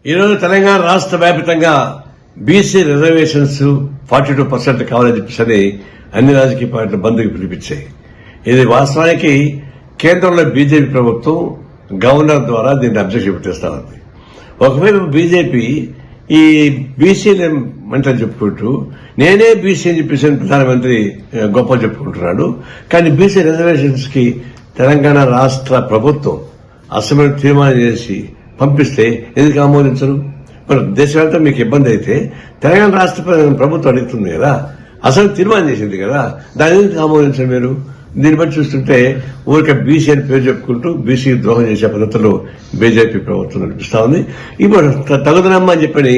ఈరోజు తెలంగాణ రాష్ట్ర వ్యాప్తంగా బీసీ రిజర్వేషన్స్ 42% కావాలని చెప్పేసి అన్ని రాజకీయ పార్టీలు బంద్కు పిలిపించాయి. ఇది వాస్తవానికి కేంద్రంలో బీజేపీ ప్రభుత్వం గవర్నర్ ద్వారా దీన్ని అబ్జెక్షన్ పెట్టేస్తా ఉంది. ఒకవైపు బీజేపీ ఈ బీసీలు అంటే చెప్పుకుంటూ నేనే బీసీ అని చెప్పేసి ప్రధానమంత్రి గొప్ప చెప్పుకుంటున్నాడు. కానీ బీసీ రిజర్వేషన్స్ కి తెలంగాణ రాష్ట్ర ప్రభుత్వం అసెంబ్లీ తీర్మానం చేసి పంపిస్తే ఎందుకు ఆమోదించరు? మరి దేశవ్యాప్తంగా మీకు ఇబ్బంది అయితే తెలంగాణ రాష్ట్ర ప్రభుత్వం అడుగుతుంది కదా, అసలు తీర్మానం చేసింది కదా, దాని ఎందుకు ఆమోదించరు మీరు? దీన్ని బట్టి చూస్తుంటే ఊరికే బీసీ అని పేరు చెప్పుకుంటూ బీసీ ద్రోహం చేసే పద్ధతిలో బీజేపీ ప్రభుత్వం నడిపిస్తా ఉంది. ఇప్పుడు తగుదనమ్మా అని చెప్పని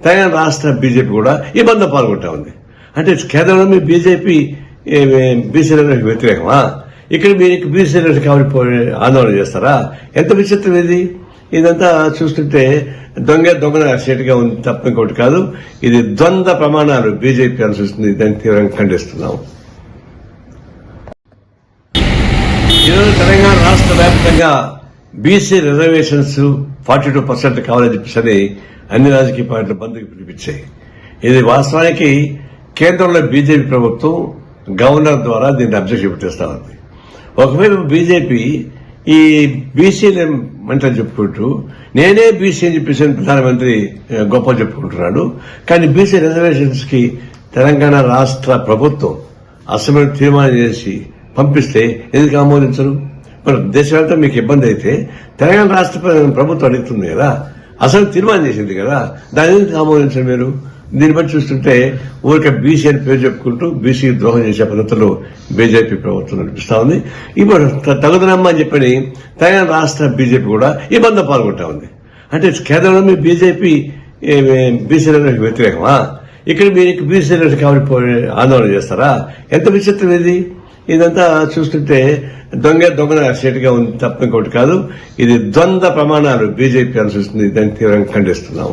తెలంగాణ రాష్ట్ర బీజేపీ కూడా ఈ బంధం పాల్గొంటా ఉంది. అంటే కేంద్రంలో మీ బీజేపీ బీసీలకు వ్యతిరేకమా? ఇక్కడ మీరు బీసీలకు కాబట్టి ఆందోళన చేస్తారా? ఎంత విచిత్రం ఇది! ఇదంతా చూస్తుంటే దొంగన సేటుగా ఉంది తప్ప ఇంకోటి కాదు. ఇది ద్వంద్వ ప్రమాణాలు బీజేపీ అనుసరిస్తుంది. దాన్ని తీవ్రంగా ఖండిస్తున్నాం. ఈరోజు తెలంగాణ రాష్ట్ర వ్యాప్తంగా బీసీ రిజర్వేషన్స్ 42% కావాలని చెప్పేసి అన్ని రాజకీయ పార్టీలు బంద్కు పిలిపించాయి. ఇది వాస్తవానికి కేంద్రంలో బీజేపీ ప్రభుత్వం గవర్నర్ ద్వారా దీన్ని అబ్జెక్షన్ పెట్టేస్తా ఉంది. ఒకవైపు బీజేపీ ఈ బీసీలు అంటే చెప్పుకుంటూ నేనే బీసీ అని చెప్పేసి ప్రధానమంత్రి గొప్ప చెప్పుకుంటున్నాడు. కానీ బీసీ రిజర్వేషన్స్ కి తెలంగాణ రాష్ట్ర ప్రభుత్వం అసెంబ్లీ తీర్మానం చేసి పంపిస్తే ఎందుకు ఆమోదించరు? మరి దేశవ్యాప్తంగా మీకు ఇబ్బంది అయితే తెలంగాణ రాష్ట్ర ప్రభుత్వం అడుగుతుంది కదా, అసలు తీర్మానం చేసింది కదా, దాని ఎందుకు ఆమోదించరు మీరు? దీన్ని బట్టి చూస్తుంటే ఊరికే బీసీ అని పేరు చెప్పుకుంటూ బీసీ ద్రోహం చేసే పద్ధతిలో బీజేపీ ప్రభుత్వం నడిపిస్తా ఉంది. ఇప్పుడు తగుదనమ్మా అని చెప్పని తెలంగాణ రాష్ట్ర బీజేపీ కూడా ఈ బంధం పాల్గొంటా ఉంది. అంటే కేంద్రంలో మీ బీజేపీ బీసీలకు వ్యతిరేకమా? ఇక్కడ మీరు బీసీలకు కాబట్టి ఆందోళన చేస్తారా? ఎంత విచిత్రం ఇది! ఇదంతా చూస్తుంటే దొంగన సేటుగా ఉంది తప్ప ఇంకోటి కాదు. ఇది ద్వంద్వ ప్రమాణాలు బీజేపీ అనుసరిస్తుంది. దాన్ని తీవ్రంగా ఖండిస్తున్నాం.